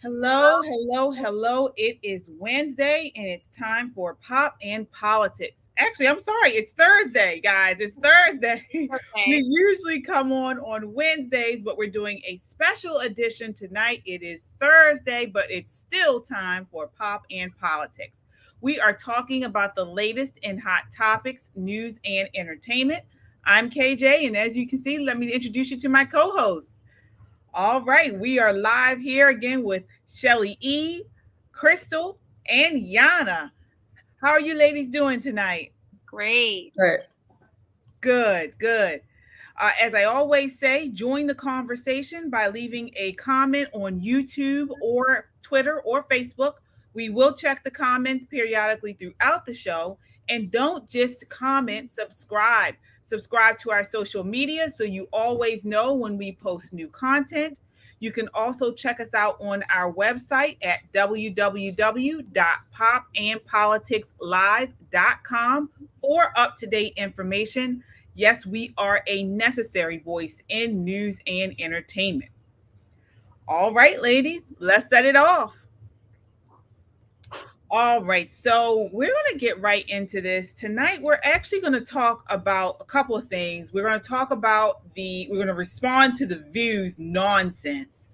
Hello, hello, hello. It is Wednesday and it's time for Pop and Politics. Actually, I'm sorry, it's Thursday, guys. It's Thursday. We Okay. usually come on Wednesdays, but we're doing a special edition tonight. It is Thursday, but it's still time for Pop and Politics. We are talking about the latest in hot topics, news, and entertainment. I'm KJ, and as you can see, let me introduce you to my co host. All right, we are live here again with Shelly E, Crystal, and Yana. How are you ladies doing tonight? Great. Right. Good, good. As I always say, join the conversation by leaving a comment on YouTube or Twitter or Facebook. We will check the comments periodically throughout the show. And don't just comment, subscribe. Subscribe to our social media so you always know when we post new content. You can also check us out on our website at www.popandpoliticslive.com for up to date information. Yes, we are a necessary voice in news and entertainment. All right, ladies, let's set it off. All right, so we're going to get right into this. Tonight, we're actually going to talk about a couple of things. We're going to respond to the views nonsense.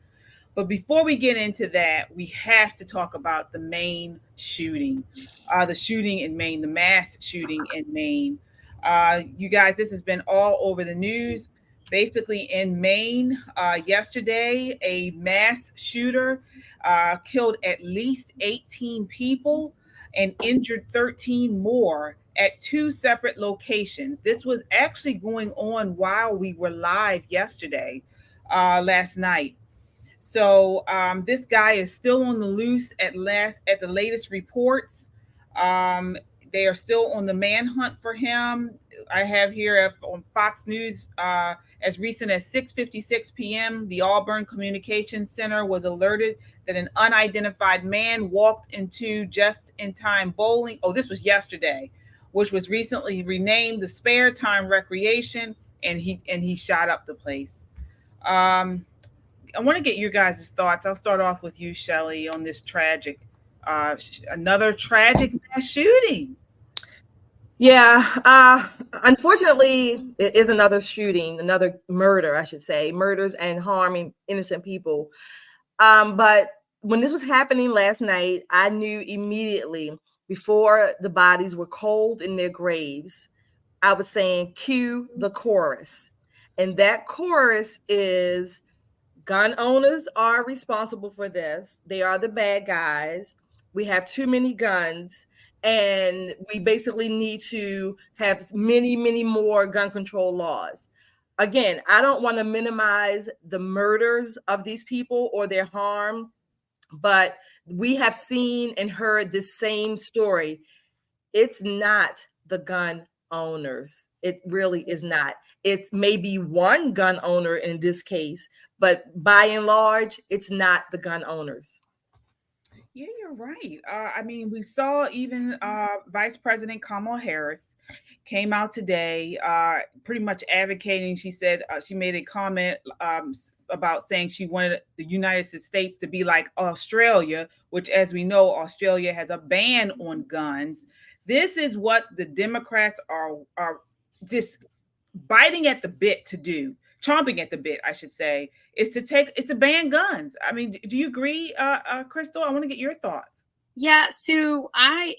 But before we get into that, we have to talk about the Maine shooting, the shooting in Maine, the mass shooting in Maine. You guys, this has been all over the news. Basically, in Maine, yesterday, a mass shooter killed at least 18 people and injured 13 more at two separate locations. This was actually going on while we were live yesterday, last night. So this guy is still on the loose at the latest reports. Um, they are still on the manhunt for him. I have here on Fox News as recent as 6:56 p.m. The Auburn Communications Center was alerted that an unidentified man walked into just-in-time bowling. Oh, this was yesterday, which was recently renamed the Spare Time Recreation, and he shot up the place. Um, I want to get your guys' thoughts. I'll start off with you, Shelly, on this another tragic mass shooting. Yeah. Unfortunately, it is another shooting, another murder, I should say, murders and harming innocent people. But when this was happening last night, I knew immediately before the bodies were cold in their graves, I was saying, cue the chorus. And that chorus is gun owners are responsible for this. They are the bad guys. We have too many guns, and we basically need to have many, many more gun control laws. Again, I don't want to minimize the murders of these people or their harm, but we have seen and heard the same story. It's not the gun owners. It really is not. It's maybe one gun owner in this case, but by and large, it's not the gun owners. Yeah, you're right. I mean, we saw even Vice President Kamala Harris came out today, pretty much advocating. She said she made a comment about saying she wanted the United States to be like Australia, which, as we know, Australia has a ban on guns. This is what the Democrats are just biting at the bit to do, chomping at the bit, I should say, is to ban guns. I mean, do you agree, Crystal? I want to get your thoughts. Yeah, so I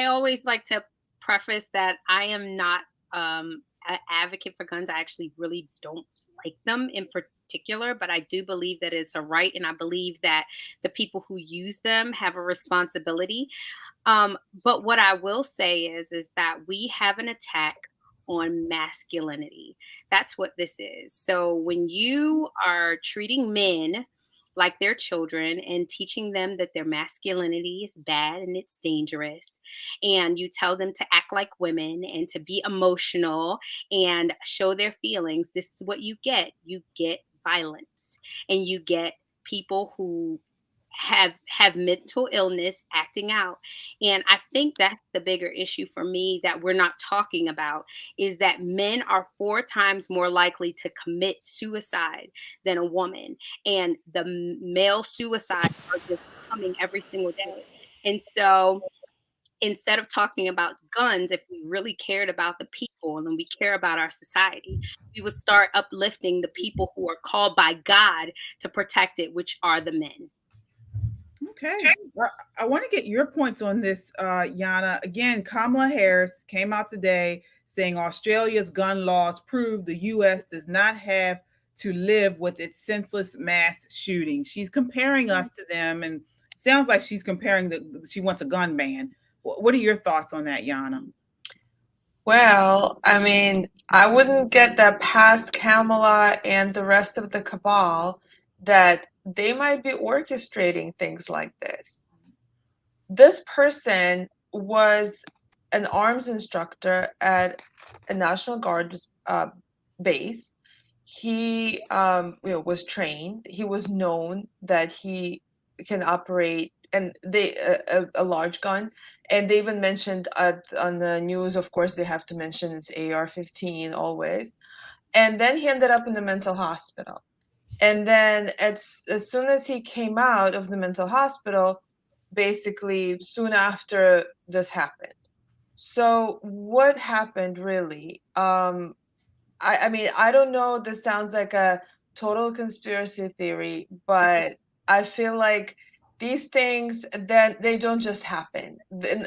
always like to preface that I am not an advocate for guns. I actually really don't like them in particular, but I do believe that it's a right, and I believe that the people who use them have a responsibility. But what I will say is that we have an attack on masculinity. That's what this is. So when you are treating men like they're children and teaching them that their masculinity is bad and it's dangerous, and you tell them to act like women and to be emotional and show their feelings, this is what you get. You get violence, and you get people who have mental illness acting out. And I think that's the bigger issue for me that we're not talking about, is that men are 4 times more likely to commit suicide than a woman, and the male suicides are just coming every single day. And so instead of talking about guns, if we really cared about the people and then we care about our society, we would start uplifting the people who are called by God to protect it, which are the men. Okay. Well, I want to get your points on this, Yana. Again, Kamala Harris came out today saying Australia's gun laws prove the U.S. does not have to live with its senseless mass shootings. She's comparing us to them, and it sounds like she's comparing she wants a gun ban. What are your thoughts on that, Yana? Well, I mean, I wouldn't get that past Kamala and the rest of the cabal that they might be orchestrating things like this. This person was an arms instructor at a National Guard base. He was trained. He was known that he can operate and a large gun. And they even mentioned on the news, of course, they have to mention it's AR-15 always. And then he ended up in the mental hospital. And then as soon as he came out of the mental hospital, basically soon after this happened. So what happened really? I mean, I don't know, this sounds like a total conspiracy theory, but I feel like these things, then they don't just happen.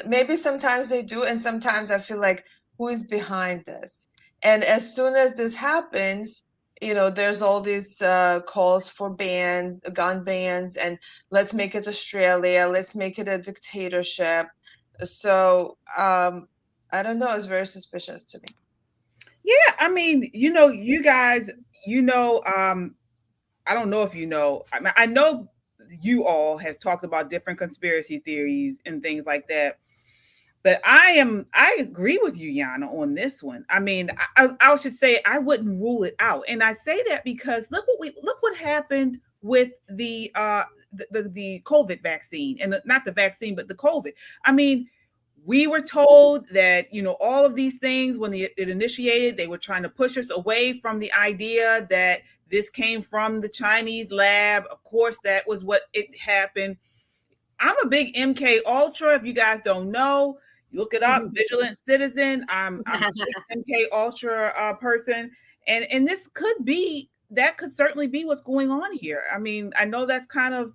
Maybe sometimes they do, and sometimes I feel like, who is behind this? And as soon as this happens, there's all these calls for bans, gun bans, and let's make it Australia, let's make it a dictatorship. So I don't know, it's very suspicious to me. Yeah, I mean, you guys, I don't know if you know. I know you all have talked about different conspiracy theories and things like that. But I agree with you, Yana, on this one. I mean, I should say I wouldn't rule it out, and I say that because look what happened with the COVID vaccine, and not the vaccine, but the COVID. I mean, we were told that all of these things when it initiated, they were trying to push us away from the idea that this came from the Chinese lab. Of course, that was what it happened. I'm a big MK Ultra. If you guys don't know, look it up. Vigilant Citizen. I'm a big MK Ultra person, and this could certainly be what's going on here. I mean, I know that's kind of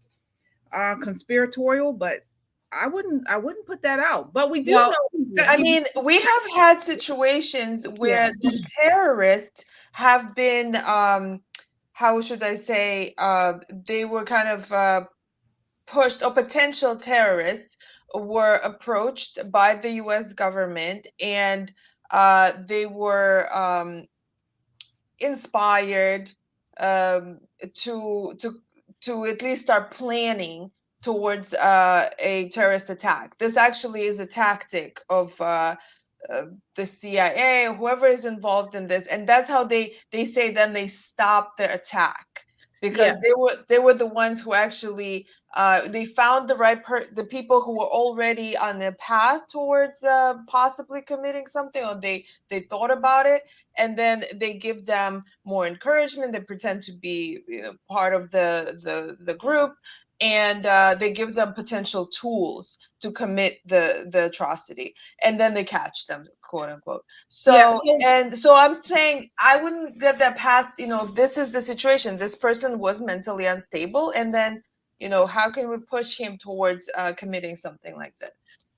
conspiratorial, but I wouldn't put that out. But we do know. I mean, we have had situations where the terrorists have been, how should I say, they were kind of pushed, or potential terrorists were approached by the US government, and they were inspired to at least start planning towards a terrorist attack. This actually is a tactic of the CIA, or whoever is involved in this, and that's how they say then they stop their attack, because they were the ones who actually they found the people who were already on the path towards possibly committing something, or they thought about it, and then they give them more encouragement. They pretend to be part of the group, and they give them potential tools to commit the atrocity, and then they catch them, quote unquote. So I'm saying I wouldn't get that past, this is the situation. This person was mentally unstable, and then, how can we push him towards committing something like that?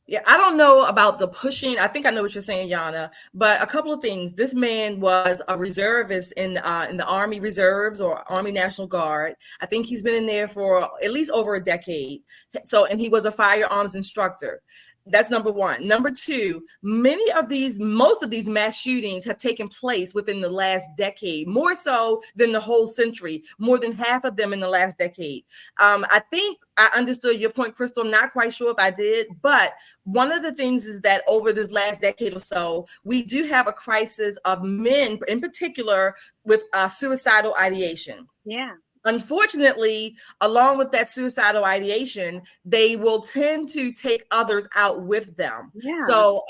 Yeah, I don't know about the pushing. I think I know what you're saying, Yana. But a couple of things. This man was a reservist in the Army Reserves or Army National Guard. I think he's been in there for at least over a decade. So, and he was a firearms instructor. That's number one. Number two, most of these mass shootings have taken place within the last decade, more so than the whole century, more than half of them in the last decade. I think I understood your point, Crystal. Not quite sure if I did, but one of the things is that over this last decade or so, we do have a crisis of men in particular with suicidal ideation. Yeah. unfortunately, along with that suicidal ideation, they will tend to take others out with them. Yeah. So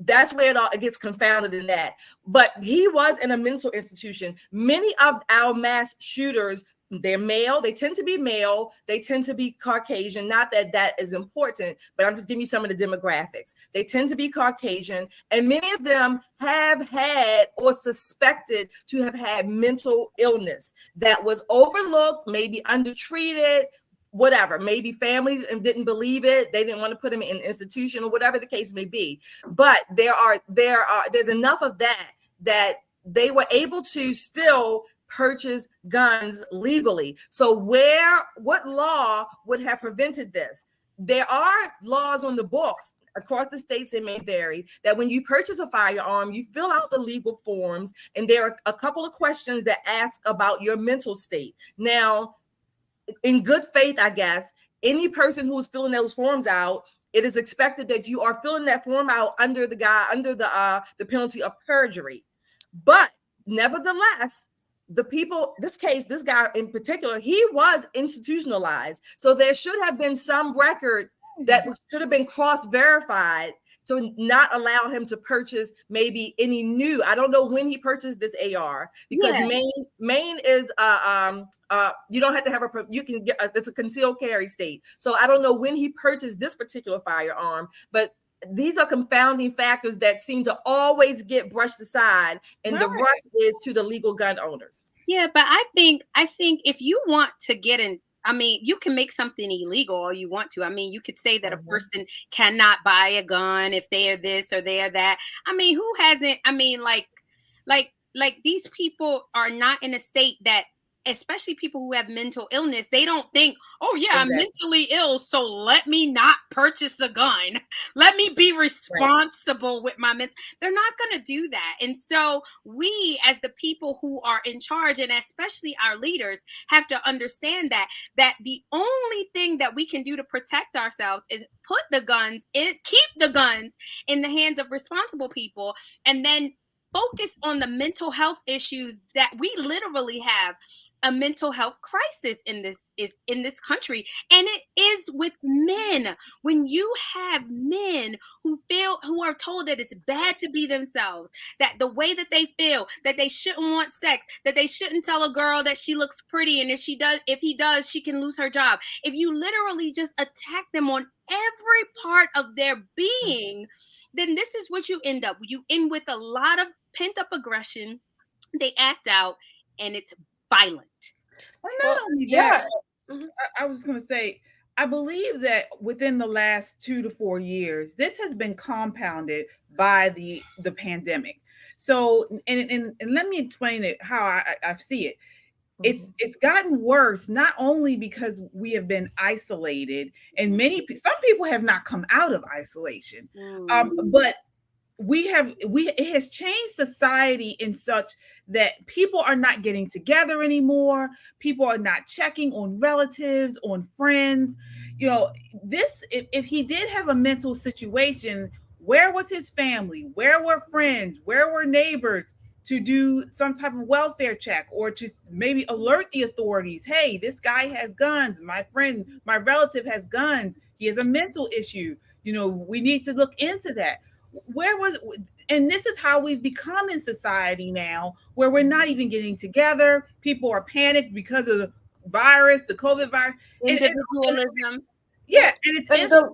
that's where it gets confounded in that. But he was in a mental institution. Many of our mass shooters, they're male. They tend to be male. They tend to be Caucasian. Not that that is important, but I'm just giving you some of the demographics. They tend to be Caucasian, and many of them have had or suspected to have had mental illness that was overlooked, maybe undertreated, whatever. Maybe families didn't believe it. They didn't want to put them in an institution or whatever the case may be. But there's enough of that they were able to still purchase guns legally. So what law would have prevented this? There are laws on the books across the states, it may vary, that when you purchase a firearm, you fill out the legal forms, and there are a couple of questions that ask about your mental state. Now, in good faith, I guess, any person who is filling those forms out, it is expected that you are filling that form out under the penalty of perjury. But nevertheless, this guy in particular, he was institutionalized. So there should have been some record that should have been cross-verified to not allow him to purchase maybe any new. I don't know when he purchased this AR, because Maine is you don't have to have you can get it's a concealed carry state. So I don't know when he purchased this particular firearm, but these are confounding factors that seem to always get brushed aside, and the rush is to the legal gun owners. Yeah, but I think if you want to get in, I mean, you can make something illegal all you want to. I mean, you could say that a person cannot buy a gun if they are this or they are that. I mean, who hasn't? I mean, like these people are not in a state that, especially people who have mental illness, they don't think, oh yeah, I'm mentally ill, so let me not purchase a gun. Let me be responsible with my mental. They're not going to do that. And so we, as the people who are in charge, and especially our leaders, have to understand that the only thing that we can do to protect ourselves is keep the guns in the hands of responsible people, and then focus on the mental health issues that we literally have. A mental health crisis in this country, and it is with men. When you have men who are told that it's bad to be themselves, that the way that they feel, that they shouldn't want sex, that they shouldn't tell a girl that she looks pretty, and if he does, she can lose her job. If you literally just attack them on every part of their being, then this is what you end up. You end with a lot of pent up aggression. They act out, and it's violent. Well, not only that, I was going to say, I believe that within the last 2 to 4 years, this has been compounded by the pandemic. So, and let me explain it how I see it. It's gotten worse, not only because we have been isolated, and some people have not come out of isolation, but it has changed society in such that people are not getting together anymore. People are not checking on relatives, on friends. You know, if he did have a mental situation, where was his family? Where were friends? Where were neighbors to do some type of welfare check, or to maybe alert the authorities? Hey, this guy has guns. My relative has guns. He has a mental issue. You know, we need to look into that. And this is how we've become in society now, where we're not even getting together. People are panicked because of the COVID virus. Individualism. And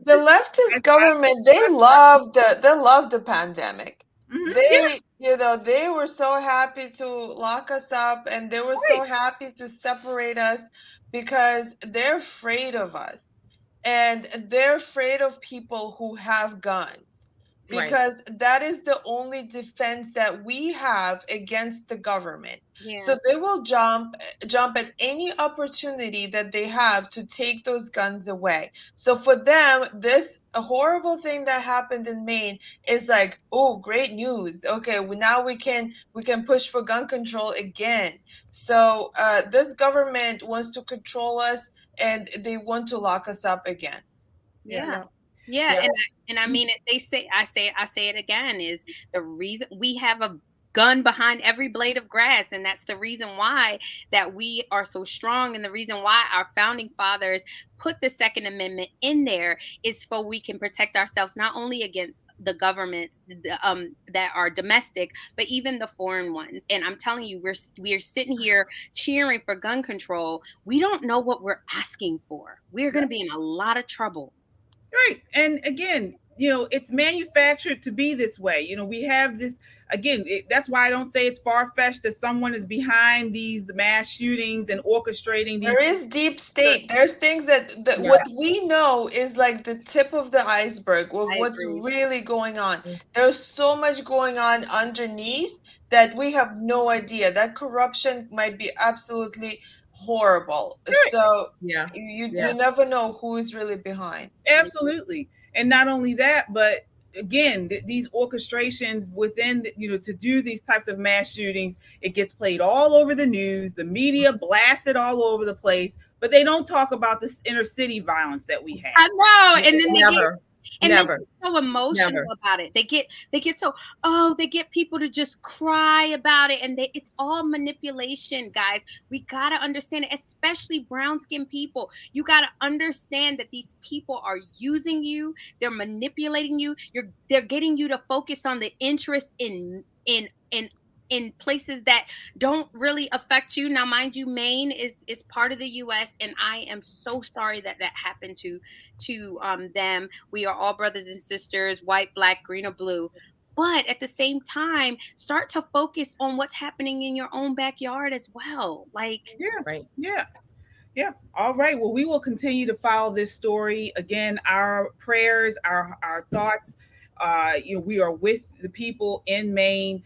the leftist government, they loved the pandemic. They were so happy to lock us up, and they were so happy to separate us, because they're afraid of us, and they're afraid of people who have guns. Because that is the only defense that we have against the government. So they will jump at any opportunity that they have to take those guns away. So for them, this horrible thing that happened in Maine is like, oh, great news. Okay, now we can push for gun control again. So this government wants to control us, and they want to lock us up again. And I mean, I say it again, is the reason we have gun behind every blade of grass. And that's the reason why that we are so strong, and the reason why our founding fathers put the Second Amendment in there is so we can protect ourselves not only against the governments that are domestic, but even the foreign ones. And I'm telling you, we're sitting here cheering for gun control. We don't know what we're asking for. We're going to be in a lot of trouble. Right. And again, it's manufactured to be this way. We have this, again, that's why I don't say it's far-fetched that someone is behind these mass shootings and orchestrating these. There is deep state. There's things that what we know is like the tip of the iceberg of what's really going on. There's so much going on underneath that we have no idea. That corruption might be absolutely horrible. So you never know who is really behind. Absolutely. And not only that, but again, these orchestrations within, to do these types of mass shootings, it gets played all over the news. The media blasts it all over the place, but they don't talk about this inner city violence that we have. I know. And then Never. they get so emotional about it. They get so, they get people to just cry about it. And it's all manipulation, guys. We got to understand it, especially brown-skinned people. You got to understand that these people are using you. They're manipulating you. They're getting you to focus on the interest in places that don't really affect you. Now, mind you, Maine is part of the U.S., and I am so sorry that happened to them. We are all brothers and sisters, white, black, green, or blue. But at the same time, start to focus on what's happening in your own backyard as well. Yeah. All right. Well, we will continue to follow this story. Again, our prayers, our thoughts. We are with the people in Maine.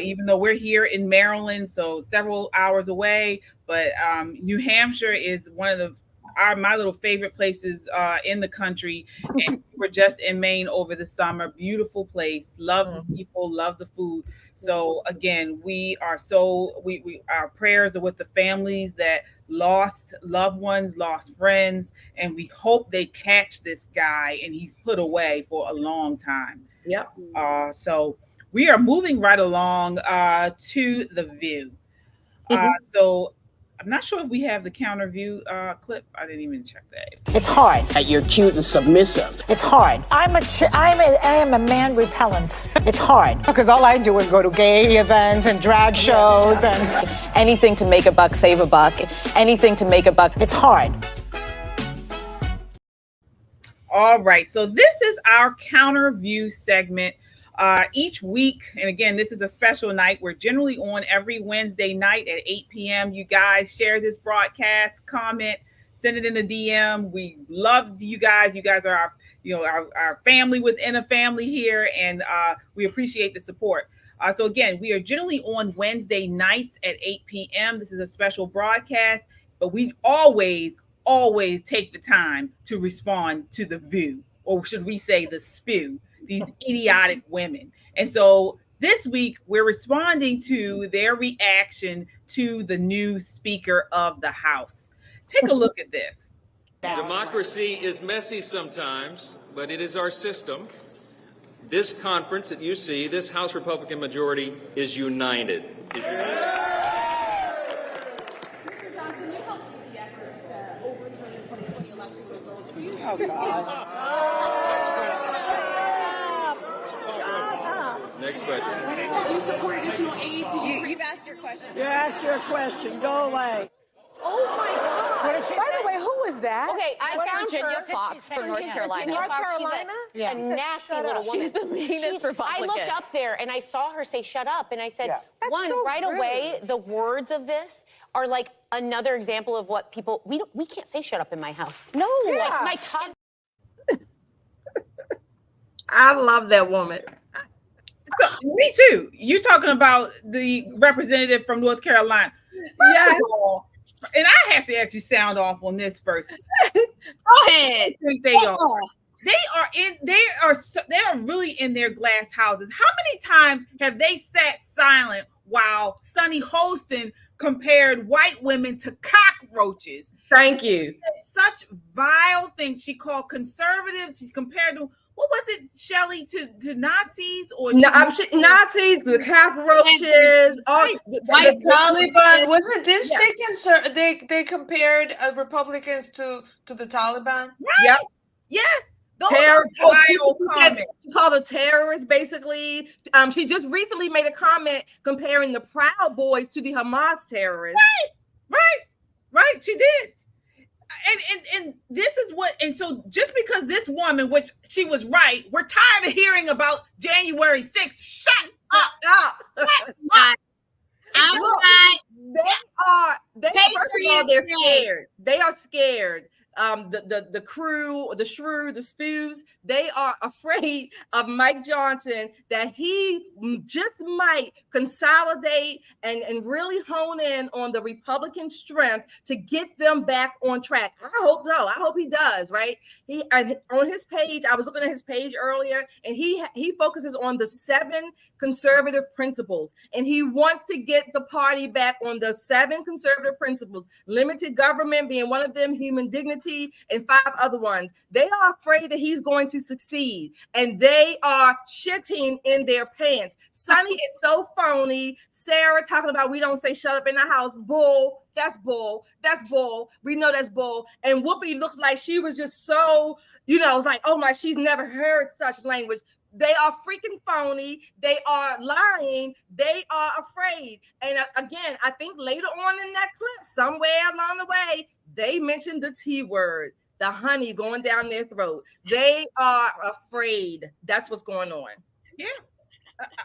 Even though we're here in Maryland, so several hours away, but New Hampshire is one of my little favorite places in the country. And we were just in Maine over the summer. Beautiful place. Love the people, love the food. So again, our prayers are with the families that lost loved ones, lost friends, and we hope they catch this guy and he's put away for a long time. Yep. So we are moving right along to the view. So I'm not sure if we have the counter view clip. I didn't even check that. It's hard. You're cute and submissive. It's hard. I am a man repellent. It's hard. Because all I do is go to gay events and drag shows and anything to make a buck, save a buck. Anything to make a buck. It's hard. All right. So this is our counter view segment. Each week, and again, this is a special night. We're generally on every Wednesday night at 8 p.m. You guys share this broadcast, comment, send it in a DM. We love you guys. You guys are our family within a family here, and we appreciate the support. So again, we are generally on Wednesday nights at 8 p.m. This is a special broadcast, but we always take the time to respond to the view, or should we say the spew, these idiotic women. And so this week, we're responding to their reaction to the new Speaker of the House. Take a look at this. Democracy is messy sometimes, but it is our system. This conference that you see, this House Republican majority, is united. Mr. Don, can you help with the efforts to overturn the 2020 election results? Oh, gosh. Next question. Do you support additional aid to You've asked your question. You asked your question. Go away. Oh my God. By the way, who was that? Okay, I found Virginia Fox from North Carolina. North Carolina? She's a nasty little woman. She's the meanest Republican. I looked up there and I saw her say, "Shut up," and I said, That's so right rude. away, the words of this are like another example of what people we can't say "shut up" in my house. No, like my tongue. I love that woman. So, me too. You're talking about the representative from North Carolina. Yeah. And I have to actually sound off on this first. Go ahead. I think they are. They are really in their glass houses. How many times have they sat silent while Sunny Holston compared white women to cockroaches? Thank you. Such vile things. She called conservatives. She's compared to what was it, Shelley, to Nazis or No, to Nazis, the cockroaches, all the Taliban wasn't. Didn't yeah. they compared Republicans to the Taliban? Right? Yep. Yes. Those Terror. are wild She said comments. she called a terrorist, basically. She just recently made a comment comparing the Proud Boys to the Hamas terrorists. Right. She did. And this is what, and so just because this woman, which she was right, we're tired of hearing about January 6th. Shut up. Shut up. They first of all, they're scared. They are scared. The crew, the shrew, the spews, they are afraid of Mike Johnson, that he just might consolidate and really hone in on the Republican strength to get them back on track. I hope so. I hope he does, right? He on his page, I was looking at his page earlier, and he focuses on the 7 conservative principles, and he wants to get the party back on the 7 conservative principles, limited government being one of them, human dignity, and 5 other ones. They are afraid that he's going to succeed, and they are shitting in their pants. Sonny is so phony. Sarah talking about we don't say shut up in the house. Bull. That's bull. That's bull. We know that's bull. And Whoopi looks like she was just so, it's like, oh my, she's never heard such language. They are freaking phony. They are lying. They are afraid. And again, I think later on in that clip, somewhere along the way, they mentioned the T word, the honey going down their throat. They are afraid. That's what's going on. Yeah.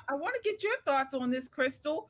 I want to get your thoughts on this, Crystal.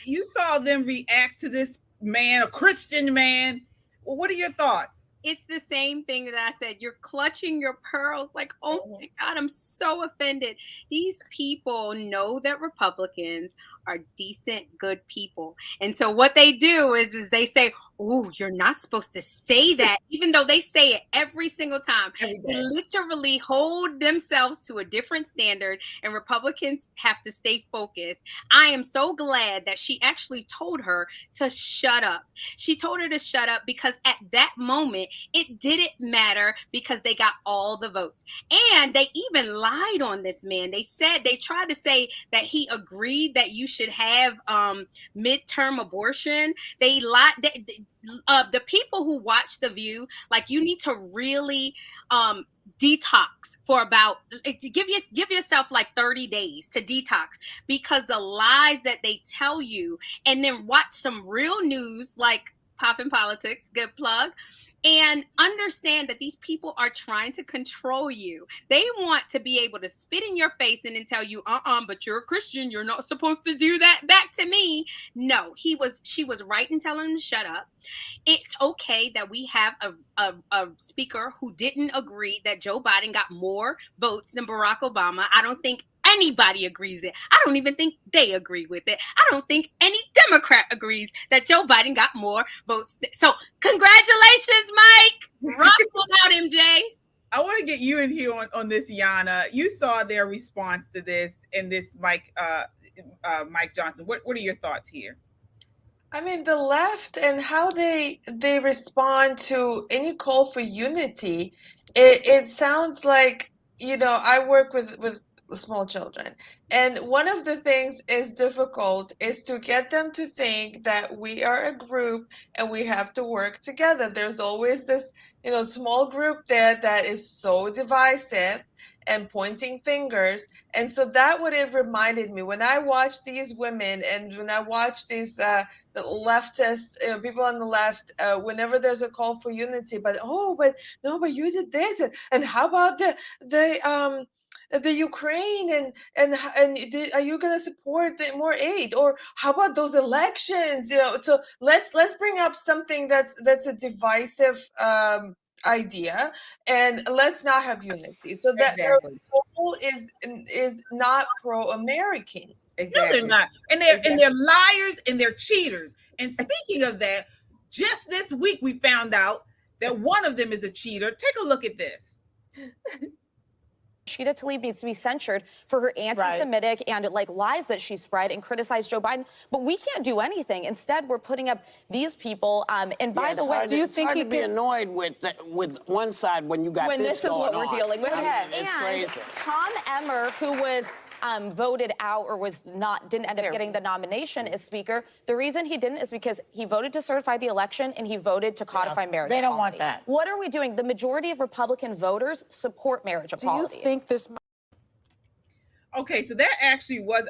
You saw them react to this man, a Christian man. Well, what are your thoughts? It's the same thing that I said. You're clutching your pearls. Like, oh my God, I'm so offended. These people know that Republicans are decent, good people. And so what they do is they say, oh, you're not supposed to say that, even though they say it every single time. They literally hold themselves to a different standard, and Republicans have to stay focused. I am so glad that she actually told her to shut up. She told her to shut up because at that moment, it didn't matter because they got all the votes. And they even lied on this man. They tried to say that he agreed that you should have midterm abortion. They lied. The people who watch The View, like, you need to really detox for about, give yourself like 30 days to detox, because the lies that they tell you, and then watch some real news like Poppin' Politics, good plug, and understand that these people are trying to control you. They want to be able to spit in your face and then tell you, but you're a Christian, you're not supposed to do that back to me. No, she was right in telling him to shut up. It's okay that we have a speaker who didn't agree that Joe Biden got more votes than Barack Obama. I don't think anybody agrees it. I don't even think they agree with it. I don't think any Democrat agrees that Joe Biden got more votes. So congratulations, Mike. Rock on out, MJ. I want to get you in here on this, Yana. You saw their response to this and this Mike Johnson. What are your thoughts here? I mean, the left and how they respond to any call for unity, it sounds like, I work with small children, and one of the things is difficult is to get them to think that we are a group and we have to work together. There's always this, small group there that is so divisive and pointing fingers. And so that would have reminded me when I watch these women and when I watch these the leftists, people on the left, whenever there's a call for unity, but you did this, and how about the Ukraine, and are you going to support more aid, or how about those elections? So let's bring up something that's a divisive idea, and let's not have unity. So that their goal is not pro-American. Exactly. No, they're not, and they're liars and they're cheaters. And speaking of that, just this week we found out that one of them is a cheater. Take a look at this. Rashida Tlaib needs to be censured for her anti-Semitic and like lies that she spread and criticized Joe Biden. But we can't do anything. Instead, we're putting up these people. And by the way, do you think he be annoyed with one side when you got when this is what we're dealing with? It's crazy. Tom Emmer, who was voted out or didn't end up getting the nomination as speaker. The reason he didn't is because he voted to certify the election and he voted to codify marriage They equality. don't want that. What are we doing? The majority of Republican voters support marriage equality. Do you think this? Okay, so that actually was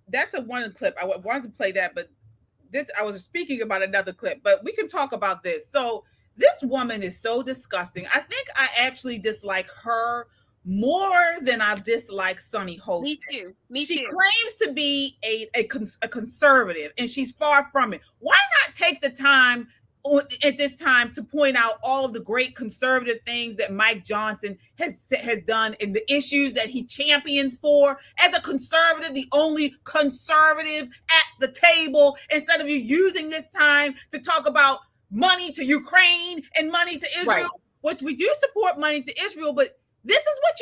that's one clip. I wanted to play that, but I was speaking about another clip, but we can talk about this. So this woman is so disgusting. I think I actually dislike her more than I dislike Sunny Hostin. Me too. She claims to be a conservative, and she's far from it. Why not take the time at this time to point out all of the great conservative things that Mike Johnson has done and the issues that he champions for? As a conservative, the only conservative at the table, instead of you using this time to talk about money to Ukraine and money to Israel, Right. which we do support money to Israel, but this is what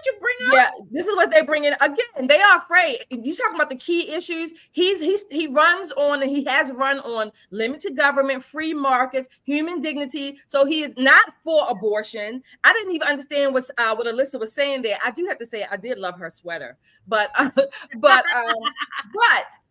you bring up. Yeah, this is what they bring in. Again, they are afraid. You talking about the key issues. He runs on, and he has run on limited government, free markets, human dignity. So he is not for abortion. I didn't even understand what Alyssa was saying there. I do have to say I did love her sweater, but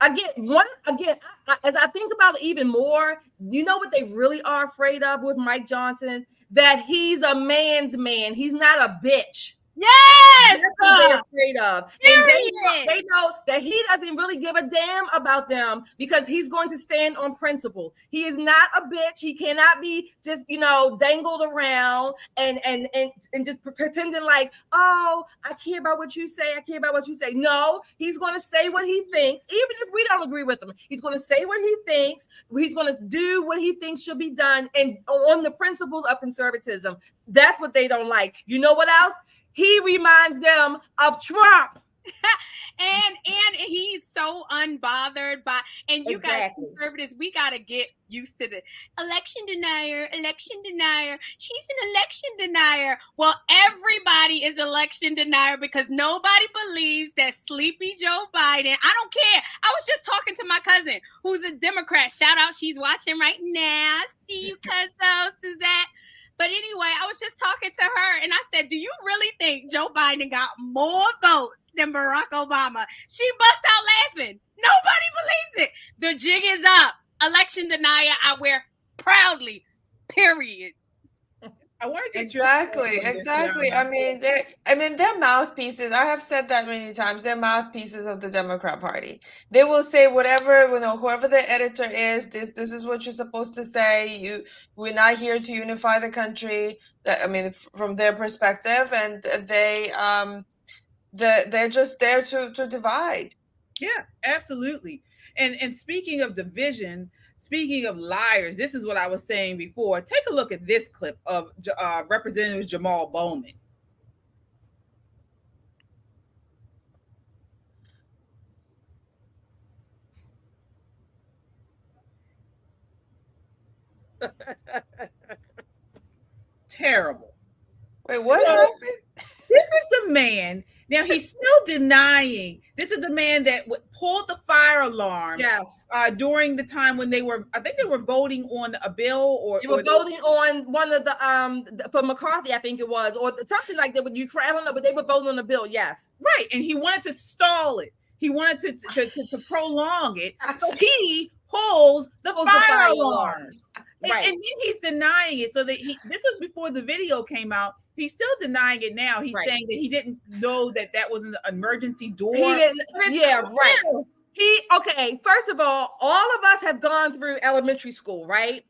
again, as I think about it even more, you know what they really are afraid of with Mike Johnson? That he's a man's man. He's not a bitch. Yes, that's what they're afraid of. And they know that he doesn't really give a damn about them because he's going to stand on principle. He is not a bitch. He cannot be just dangled around and just pretending like, oh, I care about what you say. I care about what you say. No, he's going to say what he thinks, even if we don't agree with him. He's going to say what he thinks. He's going to do what he thinks should be done, and on the principles of conservatism. That's what they don't like. You know what else? He reminds them of Trump. and he's so unbothered by, and you guys conservatives, we got to get used to the election denier. She's an election denier. Well, everybody is election denier because nobody believes that sleepy Joe Biden. I don't care. I was just talking to my cousin who's a Democrat. Shout out, she's watching right now. See you, cousin Suzette. But anyway, I was just talking to her and I said, do you really think Joe Biden got more votes than Barack Obama? She bust out laughing. Nobody believes it. The jig is up. Election denier, I wear proudly, period. I want to get exactly. I mean, they're mouthpieces. I have said that many times. They're mouthpieces of the Democrat Party. They will say whatever, whoever the editor is. This is what you're supposed to say. We're not here to unify the country. From their perspective, and they're just there to divide. Yeah, absolutely. And speaking of division. Speaking of liars, this is what I was saying before. Take a look at this clip of Representative Jamal Bowman. Terrible. Wait, what happened? This is the man. Now he's still denying. This is the man that pulled the fire alarm. Yes. During the time when I think they were voting on a bill, or they were voting on one of the for McCarthy, I think it was, or something like that with Ukraine. I don't know, but they were voting on a bill. Yes. Right, and he wanted to stall it. He wanted to prolong it. So he pulls the fire alarm. Right. And then he's denying it. So that this was before the video came out. He's still denying it now. He's saying that he didn't know that was an emergency door. He didn't. Yeah, right. First of all of us have gone through elementary school, right?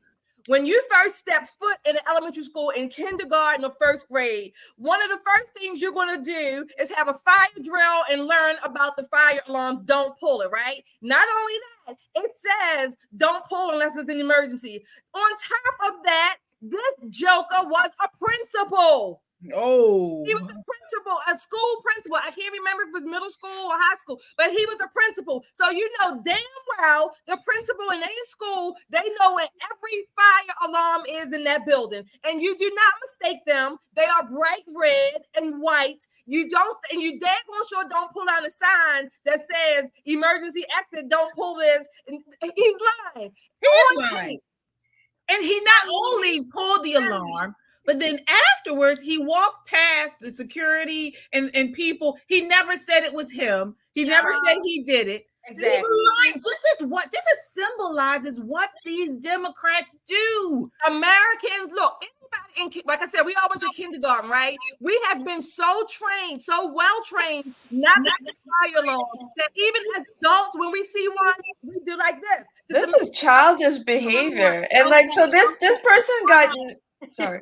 When you first step foot in an elementary school in kindergarten or first grade, one of the first things you're going to do is have a fire drill and learn about the fire alarms. Don't pull it, right? Not only that, it says don't pull unless there's an emergency. On top of that, this joker was a principal. Oh, he was a principal, a school principal. I can't remember if it was middle school or high school, but he was a principal. So you know damn well the principal in any school, they know where every fire alarm is in that building. And you do not mistake them. They are bright red and white. You don't, and you daggone sure don't pull out a sign that says emergency exit, don't pull this. And he's lying. He's lying. And he not only pulled the alarm, but then afterwards he walked past the security and people. He never said it was him. He never said he did it. Exactly. This symbolizes what these Democrats do. Americans, look, anybody like I said, we all went to kindergarten, right? We have been so trained, so well trained, not to fire alarm, that even as adults, when we see one, we do like this. This is childish behavior. And like, so this person got, sorry.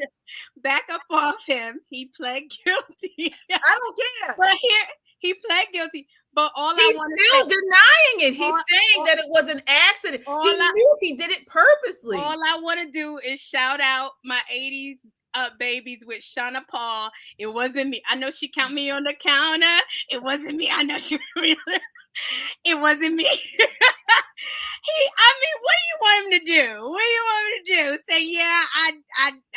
Back up off him. He pled guilty. I don't care. But here, he pled guilty. But he's still denying it. He's saying that it was an accident. He knew he did it purposely. All I want to do is shout out my 80s babies with Shauna Paul. It wasn't me. I know she count me on the counter. It wasn't me. I know she really. It wasn't me. What do you want him to do? What do you want him to do? Say, yeah,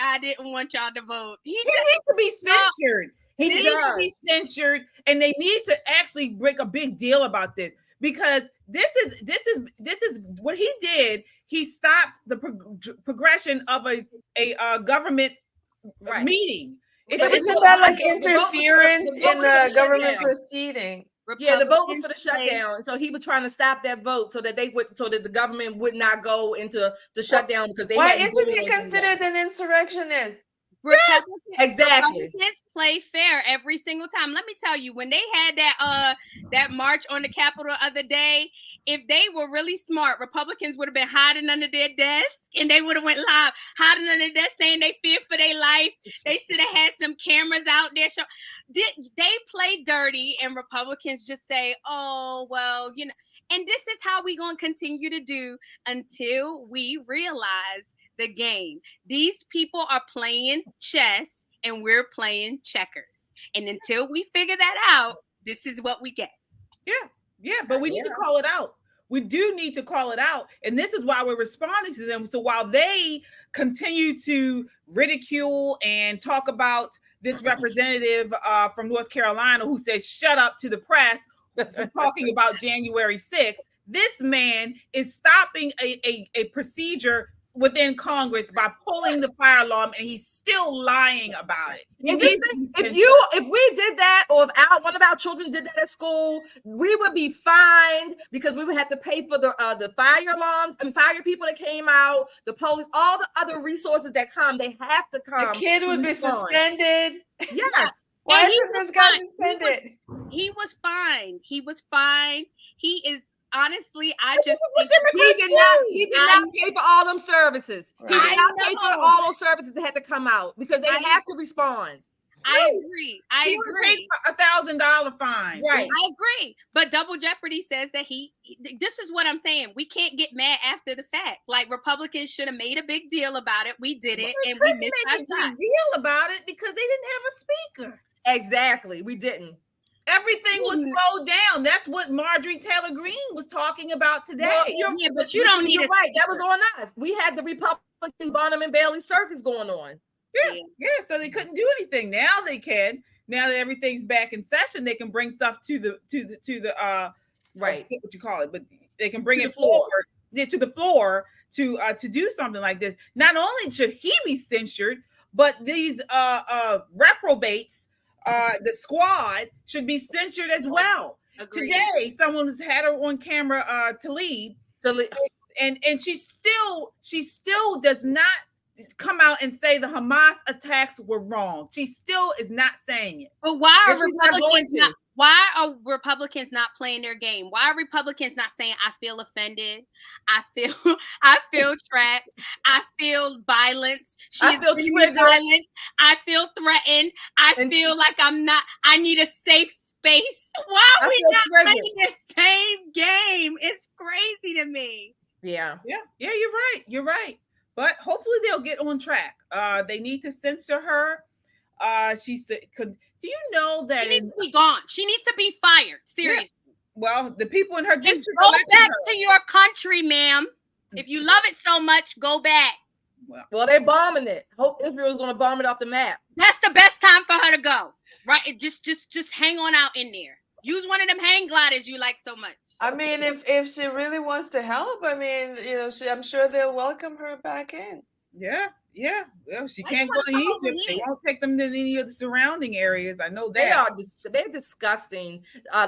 I didn't want y'all to vote. He needs to be censured. He needs to be censured, and they need to actually break a big deal about this, because this is what he did. He stopped the progression of a government meeting. Isn't that like interference in the government proceeding? Yeah, the vote was for the shutdown, so he was trying to stop that vote so that the government would not go into the shutdown, because they. Why isn't he considered an insurrectionist? Exactly. Republicans play fair every single time. Let me tell you, when they had that march on the Capitol the other day, if they were really smart, Republicans would have been hiding under their desk, and they would have went live, hiding under their desk, saying they fear for their life. They should have had some cameras out there. They play dirty, and Republicans just say, "Oh, well, you know." And this is how we're going to continue to do until we realize the game. These people are playing chess and we're playing checkers. And until we figure that out, this is what we get. Yeah, but we need to call it out. We do need to call it out. And this is why we're responding to them. So while they continue to ridicule and talk about this representative from North Carolina who said, shut up to the press, for talking about January 6th, this man is stopping a procedure within Congress by pulling the fire alarm, and he's still lying about it. If we did that, or if one of our children did that at school, we would be fined, because we would have to pay for the fire alarms and fire people that came out, the police, all the other resources that come. They have to come. The kid would be suspended. Yes. Why isn't this guy suspended? He was fine. He was fine. He is. Honestly, I just think he did not pay for all them services. Right. He did not pay for all those services that had to come out, because they have to respond. I agree. I agree. $1,000 fine. Right. I agree. But Double Jeopardy says that this is what I'm saying. We can't get mad after the fact. Like, Republicans should have made a big deal about it. We did it, and we missed our shot. Make a big deal about it because they didn't have a speaker. Exactly. We didn't. Everything was slowed down. That's what Marjorie Taylor Greene was talking about today. Well, but you don't need it. Right. That was on us. We had the Republican Bonham and Bailey circus going on. Yeah. So they couldn't do anything. Now they can. Now that everything's back in session, they can bring stuff to the right. What you call it? But they can bring it forward to the floor to do something like this. Not only should he be censured, but these reprobates. The squad should be censured as well. Agreed. Today, someone had her on camera, Tlaib, and she still does not come out and say the Hamas attacks were wrong. She still is not saying it. But why are Republicans not playing their game? Why are Republicans not saying, I feel offended, I feel trapped, I feel violence, I feel triggered, I feel threatened, I feel like I need a safe space. Why are we not playing the same game? It's crazy to me. Yeah, you're right. But hopefully they'll get on track. They need to censor her. She said, do you know that She needs to be gone. She needs to be fired. Seriously. Yeah. Well, the people in her district go back to your country, ma'am. If you love it so much, go back. Well, they're bombing it. Hope Israel's going to bomb it off the map. That's the best time for her to go. Right? Just hang on out in there. Use one of them hang gliders you like so much. I mean, if she really wants to help, I mean, I'm sure they'll welcome her back in. Yeah. Well, she can't go to Egypt. They won't take them to any of the surrounding areas. I know that. They're disgusting.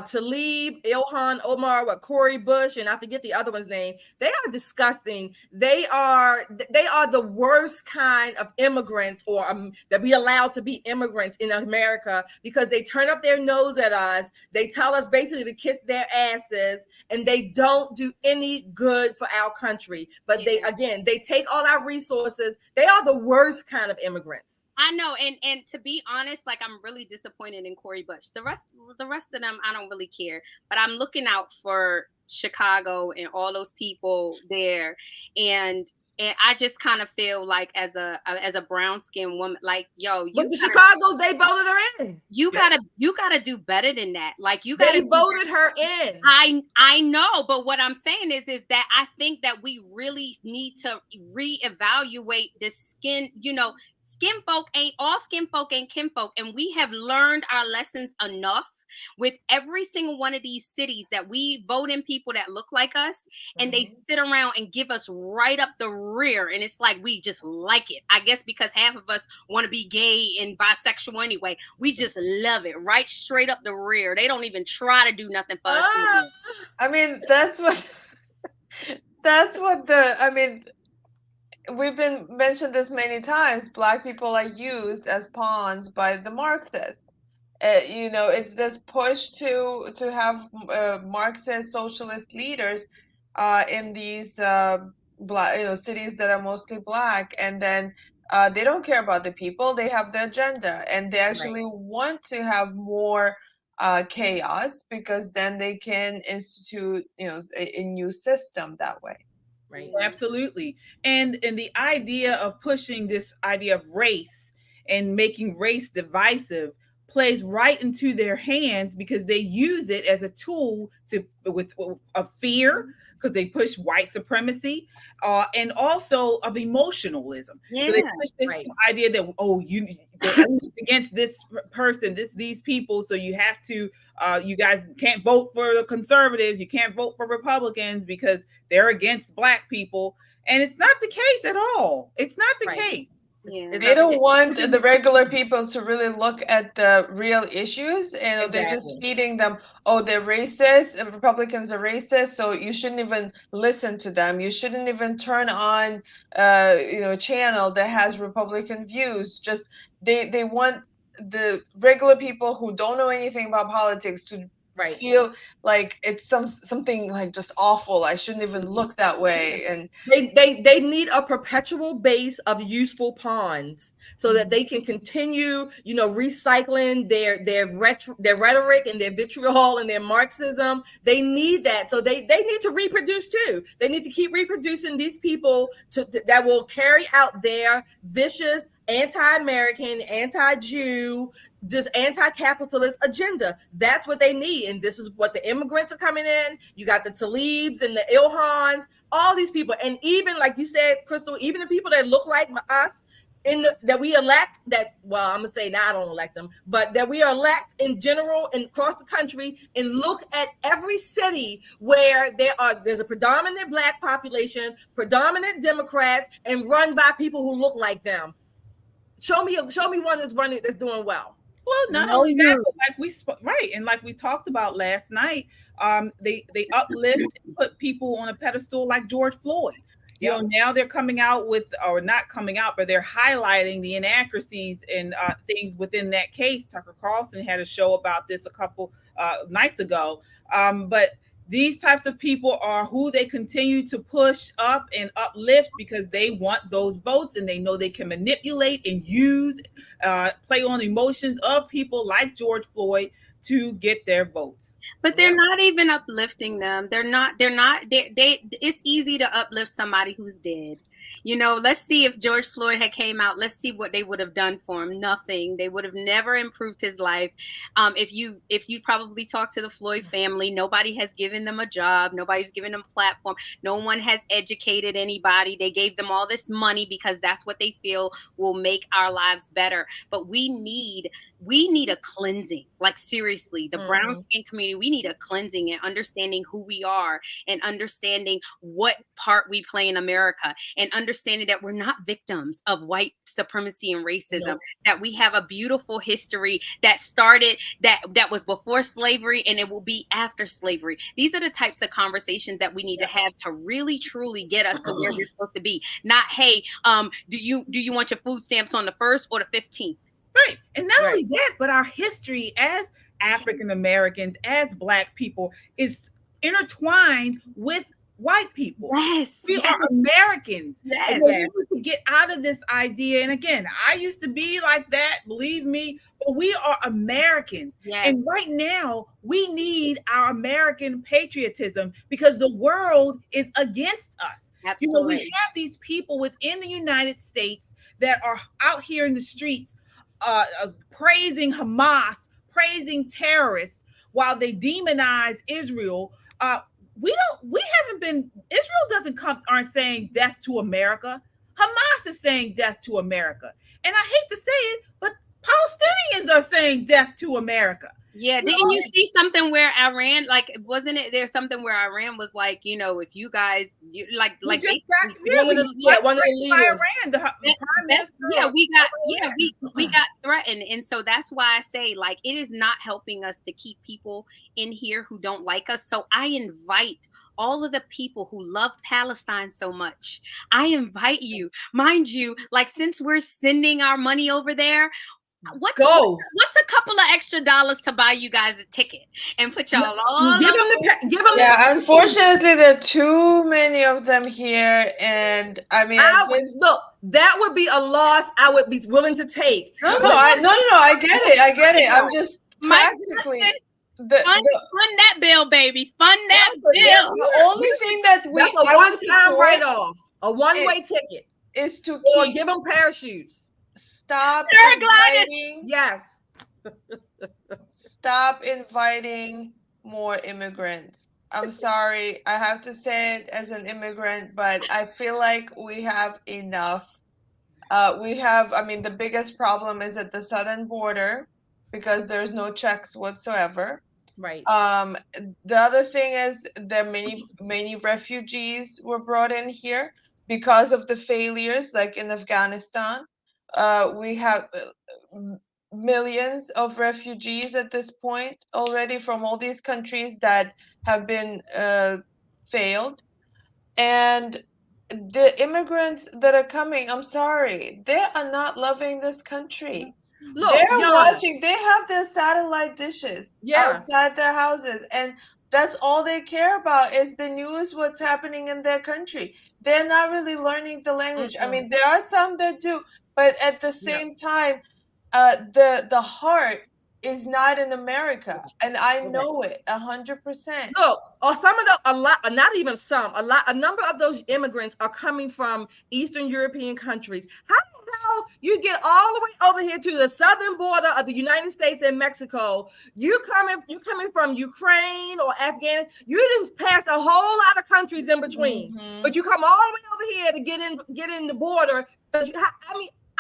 Talib, Ilhan Omar, Corey Bush, and I forget the other one's name. They are disgusting. They are the worst kind of immigrants, or that we allowed to be immigrants in America, because they turn up their nose at us. They tell us basically to kiss their asses, and they don't do any good for our country. But they take all our resources. They are the worst kind of immigrants. I know, and to be honest, like, I'm really disappointed in Corey Bush. The rest of them, I don't really care. But I'm looking out for Chicago and all those people there, and I just kind of feel like as a brown skinned woman, like, but the Chicago's, they voted her in. You gotta do better than that. Like, they voted her in. I know, but what I'm saying is that I think that we really need to reevaluate the skin. All skin folk ain't kinfolk, and we have learned our lessons enough with every single one of these cities that we vote in people that look like us, and they sit around and give us right up the rear, and it's like we just like it. I guess because half of us want to be gay and bisexual anyway. We just love it right straight up the rear. They don't even try to do nothing for us. I mean, we've been mentioned this many times. Black people are used as pawns by the Marxists. It's this push to have Marxist socialist leaders in these cities that are mostly Black, and then they don't care about the people. They have the agenda, and they actually want to have more chaos, because then they can institute a new system that way. Right. Absolutely. And the idea of pushing this idea of race and making race divisive plays right into their hands, because they use it as a tool with fear, because they push white supremacy, and also of emotionalism. So they push this idea that, they're against this person, these people, so you have to, you guys can't vote for the conservatives, you can't vote for Republicans because they're against Black people. And it's not the case at all. It's not the case. Yeah. They don't want the regular people to really look at the real issues, and they're just feeding them, they're racist, and Republicans are racist, so you shouldn't even listen to them. You shouldn't even turn on a channel that has Republican views. Just they want the regular people who don't know anything about politics to feel like it's something like just awful. I shouldn't even look that way. And they need a perpetual base of useful pawns, so that they can continue, recycling their rhetoric and their vitriol and their Marxism. They need that. So they need to reproduce too. They need to keep reproducing these people that will carry out their vicious anti-American, anti-Jew, just anti-capitalist agenda. That's what they need. And this is what the immigrants are coming in. You got the Talibs and the Ilhans, all these people. And even, like you said, Crystal, even the people that look like us, that we elect, I'm gonna say now I don't elect them, but that we elect in general and across the country, and look at every city where there's a predominant Black population, predominant Democrats, and run by people who look like them. Show me one that's doing well. Well, not only that, but like we talked about last night, they uplift and put people on a pedestal like George Floyd. Now they're coming out with, or not coming out, but they're highlighting the inaccuracies and things within that case. Tucker Carlson had a show about this a couple nights ago. But these types of people are who they continue to push up and uplift, because they want those votes, and they know they can manipulate and use, play on emotions of people like George Floyd to get their votes. But they're not even uplifting them. It's easy to uplift somebody who's dead. Let's see if George Floyd had came out. Let's see what they would have done for him. Nothing. They would have never improved his life. If you probably talk to the Floyd family, nobody has given them a job. Nobody's given them a platform. No one has educated anybody. They gave them all this money because that's what they feel will make our lives better. But we need a cleansing. Like, seriously, the brown skin community, we need a cleansing and understanding who we are and understanding what part we play in America and understanding that we're not victims of white supremacy and racism, that we have a beautiful history that started, that was before slavery, and it will be after slavery. These are the types of conversations that we need to have to really truly get us to where we're supposed to be. Not, hey, do you want your food stamps on the 1st or the 15th? Right. And not only that, but our history as African Americans, as Black people, is intertwined with white people. Yes. We are Americans. Yes. And we need to get out of this idea. And again, I used to be like that, believe me, but we are Americans. Yes. And right now, we need our American patriotism because the world is against us. Absolutely. We have these people within the United States that are out here in the streets praising Hamas, praising terrorists while they demonize Israel. Israel aren't saying death to America. Hamas is saying death to America. And I hate to say it, but Palestinians are saying death to America. Yeah, didn't you see something where Iran, like, wasn't it there's something where Iran was like, if you guys like one of the leaders. We got threatened. And so that's why I say, like, it is not helping us to keep people in here who don't like us. So I invite all of the people who love Palestine so much, I invite you, mind you, like, since we're sending our money over there, what's a couple of extra dollars to buy you guys a ticket and put y'all all give them yeah, unfortunately there are too many of them here, and I mean, look, that would be a loss I would be willing to take. No, I get it. I'm just practically fund that bill, baby. Fund that bill. The only thing that that's a one-time write-off, a one-way ticket, is to give them parachutes. Stop inviting. Yes. Stop inviting more immigrants. I'm sorry, I have to say it as an immigrant, but I feel like we have enough. The biggest problem is at the southern border because there's no checks whatsoever. Right. The other thing is that many refugees were brought in here because of the failures, like in Afghanistan. We have millions of refugees at this point already from all these countries that have been failed. And the immigrants that are coming, I'm sorry, they are not loving this country. Look, they're watching, they have their satellite dishes outside their houses, and that's all they care about is the news, what's happening in their country. They're not really learning the language. I mean, there are some that do, but at the same time, the heart is not in America, and I know it 100%. Look, or a number of those immigrants are coming from Eastern European countries. How the hell you get all the way over here to the southern border of the United States and Mexico? You coming from Ukraine or Afghanistan? You didn't pass a whole lot of countries in between, but you come all the way over here to get in the border. I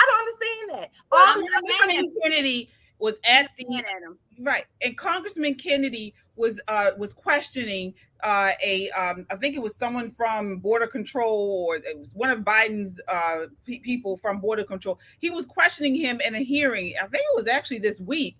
don't understand that. Congressman Kennedy was at right, and Congressman Kennedy was questioning I think it was someone from Border Control, or it was one of Biden's people from Border Control. He was questioning him in a hearing. I think it was actually this week,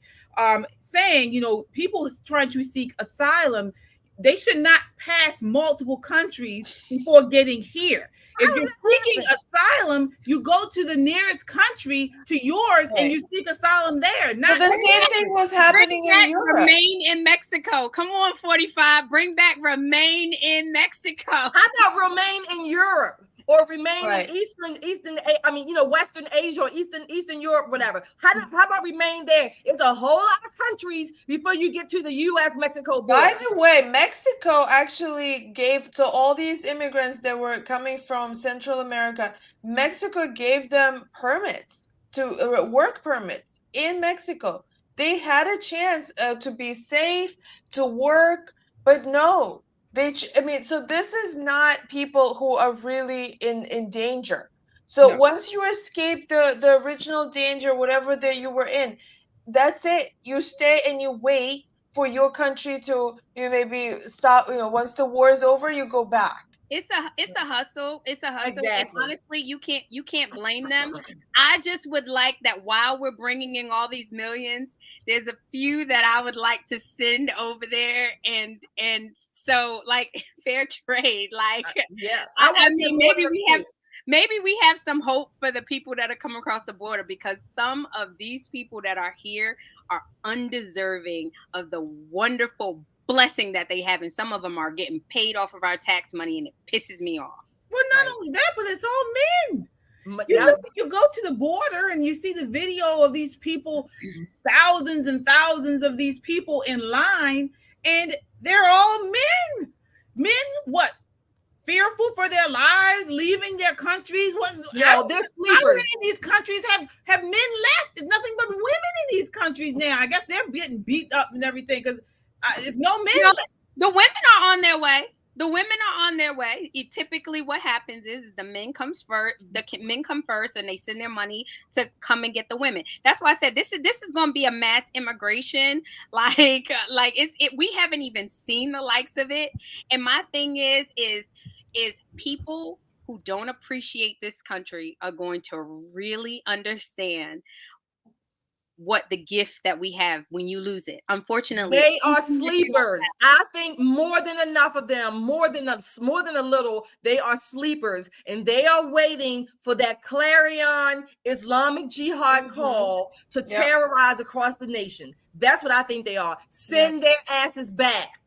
saying, people trying to seek asylum, they should not pass multiple countries before getting here. If you're seeking asylum, you go to the nearest country to yours and you seek asylum there. But the same thing was happening in Europe. Remain in Mexico. Come on, 45. Bring back remain in Mexico. How about remain in Europe? Or remain in Western Asia or Eastern Europe, whatever. How about remain there? It's a whole lot of countries before you get to the U.S.-Mexico border. By the way, Mexico actually gave to all these immigrants that were coming from Central America, Mexico gave them permits to work permits in Mexico. They had a chance to be safe, to work, but no. I mean, so this is not people who are really in danger. So No. once you escape the original danger, whatever that you were in, that's it. You stay and you wait for your country to maybe stop. Once the war is over, you go back. It's a hustle. It's a hustle. And Exactly. honestly, you can't blame them. I just would like that while we're bringing in all these millions, there's a few that I would like to send over there, and so like fair trade. Like Yeah, I wanna see mean, more than a few. maybe we have some hope for the people that are coming across the border, because some of these people that are here are undeserving of the wonderful blessing that they have, and some of them are getting paid off of our tax money, and it pisses me off. Well, not only that, but it's all men. You go to the border and you see the video of these people, thousands and thousands of these people in line, and they're all men. Men, what? Fearful for their lives, leaving their countries. They're sleepers. In these countries have men left? There's nothing but women in these countries now. I guess they're getting beat up and everything because there's no men left. The women are on their way. The women are on their way. Typically, what happens is the men comes first. The men come first, and they send their money to come and get the women. That's why I said this is going to be a mass immigration. Like we haven't even seen the likes of it. And my thing is people who don't appreciate this country are going to really understand what the gift that we have when you lose it. Unfortunately, they are sleepers. I think more than enough of them, more than a little, they are sleepers, and they are waiting for that clarion Islamic Jihad call to terrorize across the nation. That's what I think they are. Send their asses back.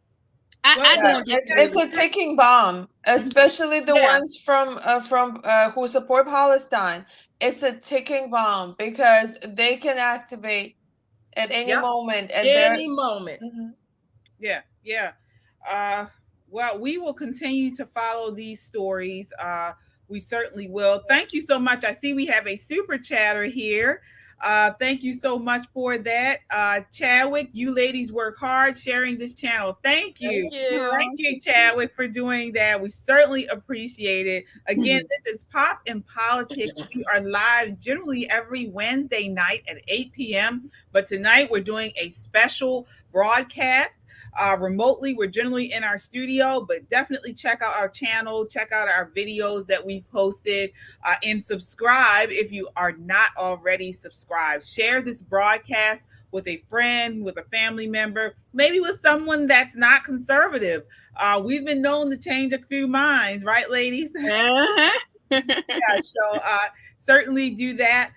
It's a ticking bomb, especially the ones from who support Palestine. It's a ticking bomb because they can activate at any moment. And any moment. Yeah. Well, we will continue to follow these stories. We certainly will. Thank you so much. I see we have a super chatter here. Thank you so much for that. Chadwick, you ladies work hard sharing this channel. Thank you. Thank you, Chadwick, for doing that. We certainly appreciate it. Again, this is Pop in Politics. We are live generally every Wednesday night at 8 p.m. But tonight we're doing a special broadcast. Remotely, we're generally in our studio, but definitely check out our channel, check out our videos that we've posted, and subscribe if you are not already subscribed. Share this broadcast with a friend, with a family member, maybe with someone that's not conservative. We've been known to change a few minds, right, ladies? So certainly do that.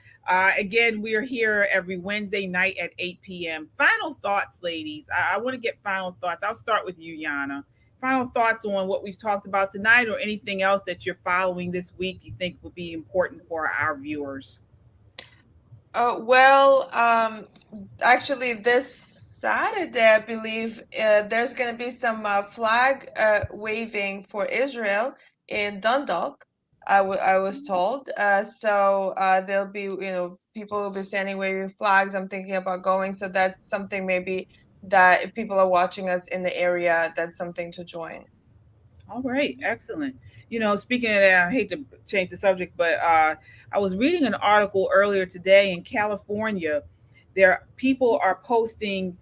Again, we are here every Wednesday night at 8 p.m. Final thoughts, ladies. I want to get final thoughts. I'll start with you, Yana. Final thoughts on what we've talked about tonight, or anything else that you're following this week you think would be important for our viewers? Actually, this Saturday, I believe, there's going to be some flag waving for Israel in Dundalk. I was told. So there'll be, people will be standing waving flags. I'm thinking about going. So that's something maybe that if people are watching us in the area, that's something to join. All right. Excellent. Speaking of that, I hate to change the subject, but I was reading an article earlier today in California. People are posting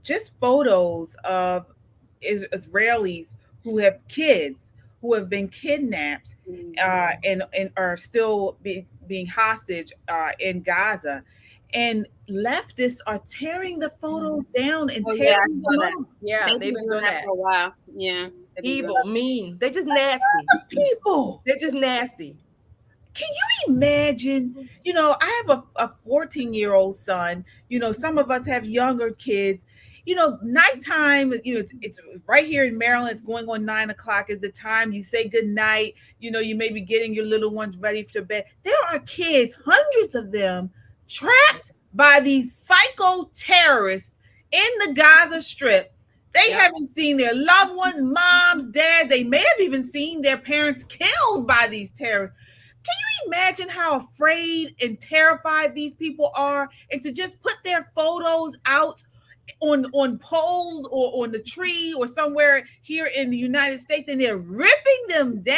just photos of Israelis who have kids who have been kidnapped and are still being hostage in Gaza. And leftists are tearing the photos down and tearing them up. Yeah, they've been doing that for a while. Yeah. Evil, mean. They're just nasty. People. They're just nasty. Can you imagine? I have a 14-year-old son. Some of us have younger kids. Nighttime, it's right here in Maryland. It's going on 9:00 is the time you say good night. You may be getting your little ones ready for bed. There are kids, hundreds of them, trapped by these psycho terrorists in the Gaza Strip. They haven't seen their loved ones, moms, dads. They may have even seen their parents killed by these terrorists. Can you imagine how afraid and terrified these people are? And to just put their photos out on poles or on the tree or somewhere here in the United States, and they're ripping them down.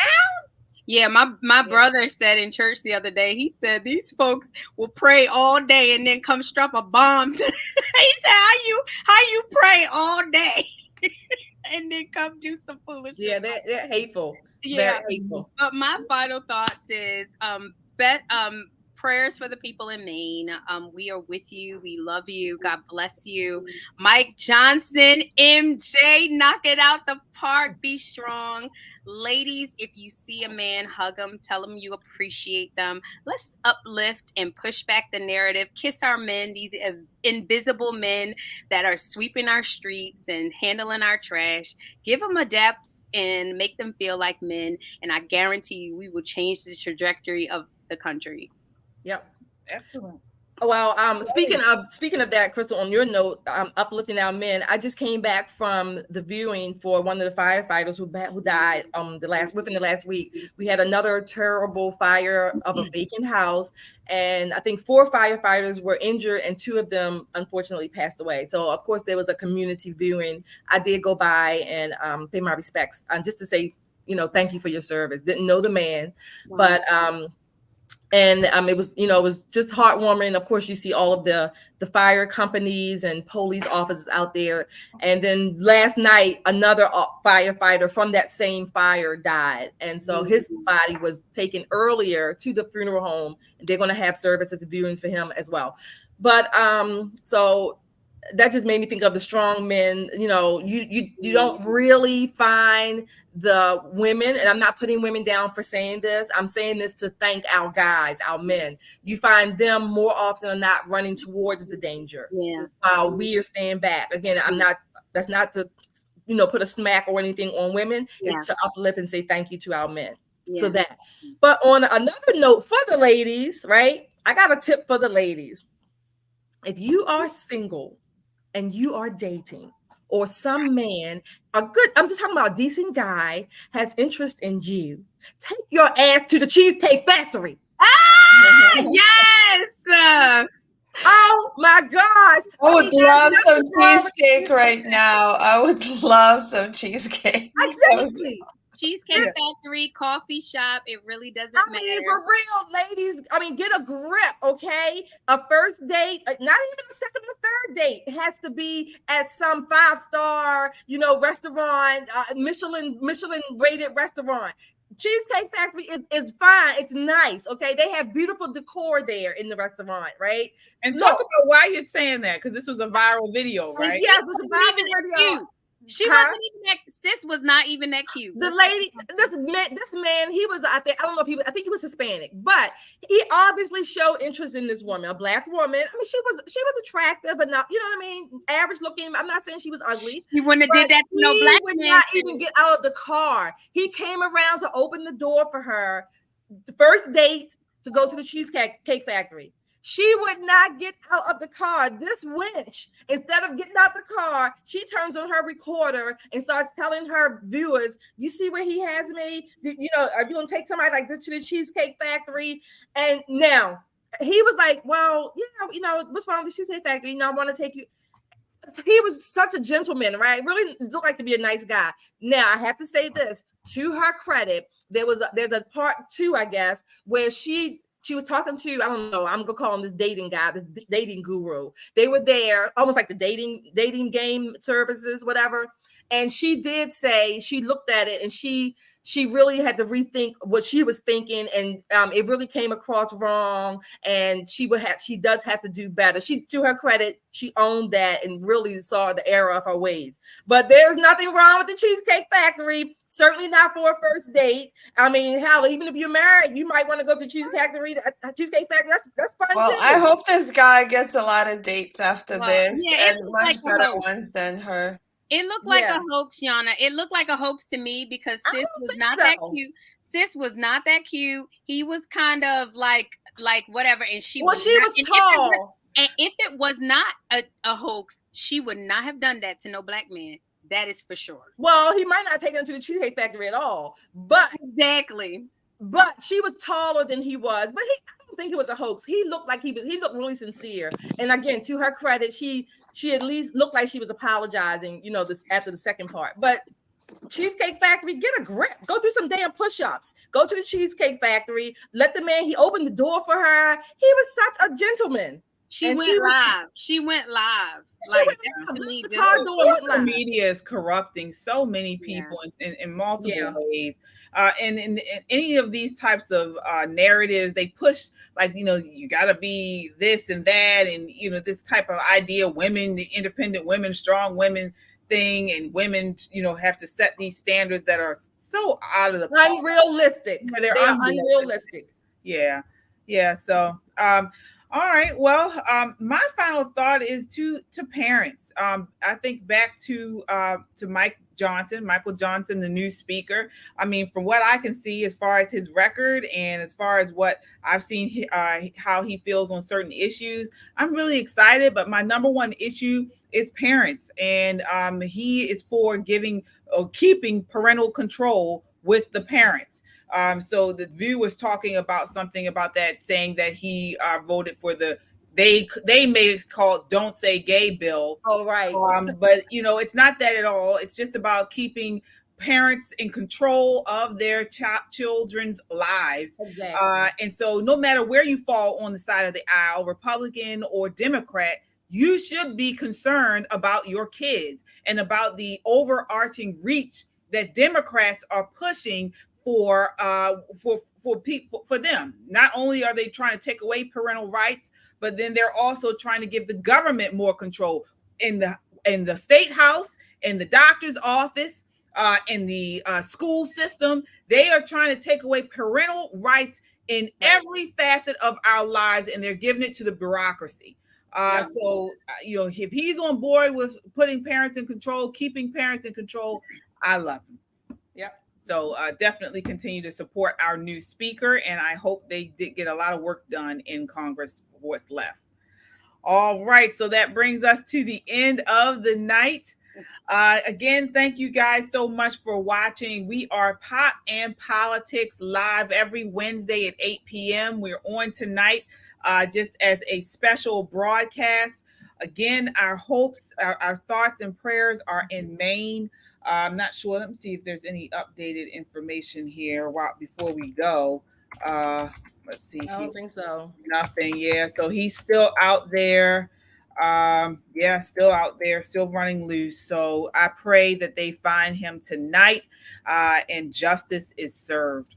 Yeah, my brother said in church the other day, he said these folks will pray all day and then come strap a bomb to he said, how you pray all day and then come do some foolishness. Yeah, they're hateful. Yeah. Very hateful. But my final thoughts is prayers for the people in Maine. We are with you. We love you. God bless you. Mike Johnson, MJ, knock it out the park. Be strong. Ladies, if you see a man, hug him. Tell him you appreciate them. Let's uplift and push back the narrative. Kiss our men, these invisible men that are sweeping our streets and handling our trash. Give them a depth and make them feel like men. And I guarantee you, we will change the trajectory of the country. Yep. Excellent. Well, speaking of that, Crystal, on your note, uplifting our men, I just came back from the viewing for one of the firefighters who died within the last week. We had another terrible fire of a vacant house, and I think 4 firefighters were injured, and 2 of them unfortunately passed away. So, of course, there was a community viewing. I did go by and pay my respects, just to say, thank you for your service. Didn't know the man, but it was just heartwarming. Of course, you see all of the fire companies and police officers out there. And then last night, another firefighter from that same fire died. And so his body was taken earlier to the funeral home. And they're going to have services and viewings for him as well. But so that just made me think of the strong men. You don't really find the women, and I'm not putting women down for saying this. I'm saying this to thank our guys, our men. You find them more often than not running towards the danger, while we are staying back. Again, that's not to, put a smack or anything on women. It's to uplift and say thank you to our men. So that. But on another note, for the ladies, right? I got a tip for the ladies. If you are single and you are dating, or some man, I'm just talking about a decent guy, has interest in you, take your ass to the Cheesecake Factory. Yes! Oh my gosh. I would love some cheesecake right now. I would love some cheesecake. Exactly. Cheesecake Factory, coffee shop, it really doesn't matter. For real, ladies, get a grip, okay? A first date, not even a second or third date, it has to be at some 5-star, restaurant, Michelin rated restaurant. Cheesecake Factory is fine. It's nice, okay? They have beautiful decor there in the restaurant, right? And talk about why you're saying that, because this was a viral video, right? Yes, it's a viral video. She wasn't even that. Sis was not even that cute. The lady, this man, he was. I don't know if I think he was Hispanic, but he obviously showed interest in this woman, a black woman. She was attractive, but not, average looking. I'm not saying she was ugly. He wouldn't have did that to no black man. He would not even get out of the car. He came around to open the door for her. The first date to go to the Cheesecake Factory. She would not get out of the car. This wench, instead of getting out the car, she turns on her recorder and starts telling her viewers, you see where he has me? Are you going to take somebody like this to the Cheesecake Factory? And now he was like, well, what's wrong with the Cheesecake Factory? I want to take you. He was such a gentleman, right? Really looked like to be a nice guy. Now, I have to say this, to her credit, there's a part 2, I guess, where she was talking to, I don't know, I'm gonna call him this dating guy, the dating guru. They were there, almost like the dating game services, whatever. And she did say, she looked at it and she really had to rethink what she was thinking, and it really came across wrong. And she does have to do better. To her credit, she owned that and really saw the error of her ways. But there's nothing wrong with the Cheesecake Factory. Certainly not for a first date. Hell, even if you're married, you might want to go to Cheesecake Factory. Cheesecake Factory, that's fun well, too. I hope this guy gets a lot of dates after this, yeah, and much better ones than her. It looked like a hoax, Yana. It looked like a hoax to me because Sis was not that cute. Sis was not that cute. He was kind of like whatever, and she was tall. If it was not a hoax, she would not have done that to no black man. That is for sure. Well, he might not take her to the Cheesecake Factory at all, but exactly. but she was taller than he was. But I don't think it was a hoax. He looked like he looked really sincere. And again, to her credit, she at least looked like she was apologizing, this after the second part. But Cheesecake Factory, get a grip. Go do some damn push-ups. Go to the Cheesecake Factory. Let the man, he opened the door for her. He was such a gentleman. She went live. Definitely. Social media is corrupting so many people in multiple ways. And in any of these types of narratives, they push like, you got to be this and that. And, this type of idea, women, the independent women, strong women thing, and women, have to set these standards that are so out of the unrealistic. They're unrealistic. Yeah. So, all right. Well, my final thought is to parents. I think back to Michael Johnson, the new speaker. I mean, from what I can see, as far as his record and as far as what I've seen, how he feels on certain issues, I'm really excited. But my number one issue is parents, and he is for keeping parental control with the parents. So the View was talking about something about that, saying that he voted for they made it called "Don't Say Gay" bill. Oh, right. But it's not that at all. It's just about keeping parents in control of their children's lives. Exactly. And so no matter where you fall on the side of the aisle, Republican or Democrat, you should be concerned about your kids and about the overarching reach that Democrats are pushing for people, for them. Not only are they trying to take away parental rights, but then they're also trying to give the government more control in the state house, in the doctor's office, in the school system. They are trying to take away parental rights in every facet of our lives, and they're giving it to the bureaucracy. So, if he's on board with putting parents in control, keeping parents in control, I love him. Yep. So definitely continue to support our new speaker, and I hope they did get a lot of work done in Congress for what's left. All right, so that brings us to the end of the night. Again, thank you guys so much for watching. We are Pop and Politics live every Wednesday at 8 p.m. We're on tonight just as a special broadcast. Again, our hopes, our thoughts and prayers are in Maine. I'm not sure. Let me see if there's any updated information here before we go. Let's see. I don't think so. Nothing. Yeah. So he's still out there. Still out there, still running loose. So I pray that they find him tonight and justice is served.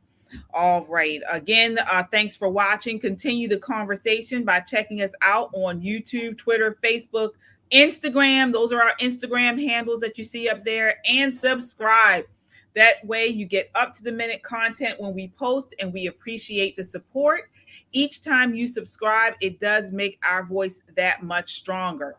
All right. Again, thanks for watching. Continue the conversation by checking us out on YouTube, Twitter, Facebook, Instagram. Those are our Instagram handles that you see up there, and subscribe. That way you get up to the minute content when we post, and we appreciate the support. Each time you subscribe, it does make our voice that much stronger.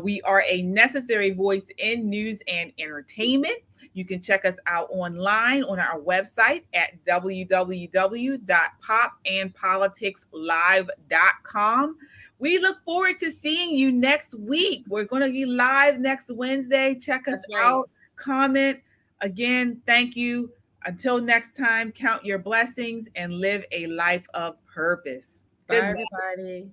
We are a necessary voice in news and entertainment. You can check us out online on our website at www.popandpoliticslive.com. We look forward to seeing you next week. We're going to be live next Wednesday. Check us out. Comment. Again, thank you. Until next time, count your blessings and live a life of purpose. Bye, everybody.